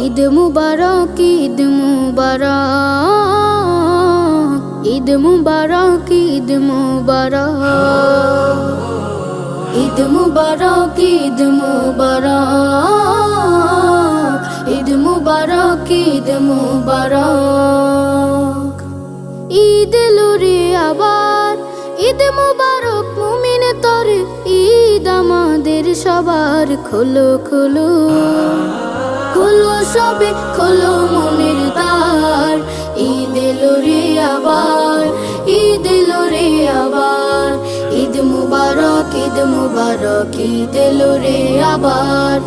ঈদ মুবারক, ঈদ মুবারক, ঈদ মুবারক, ঈদ মুবারক, ঈদ মুবারক, ঈদ মুবারক, ঈদ মুবারক, ঈদ মুবারক। ঈদ এলো রে আবার, ঈদ মুবারক মুমিন তরে, ঈদ আমাদের সবার। খোলো খোলো খোলো সবে খোলো মনের দ্বার, ঈদ এলো রে আবার, ঈদ এলো রে আবার। ঈদ মুবারক, ঈদ মুবারক, ঈদ এলো রে আবার।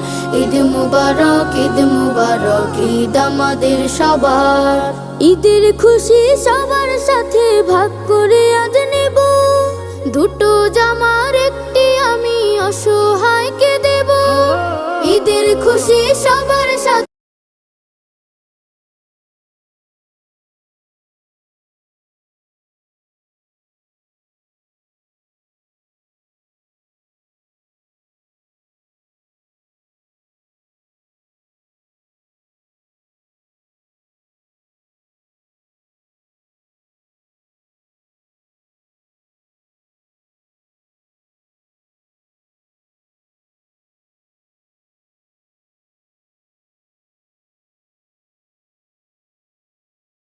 ঈদ মুবারক, ঈদ মুবারক, ঈদ আমাদের সবার। ঈদের খুশি সবার সাথে ভাগ করে আজ নেব, দুটো জামার একটি আমি অসহায়কে দেব। ঈদের খুশি সবার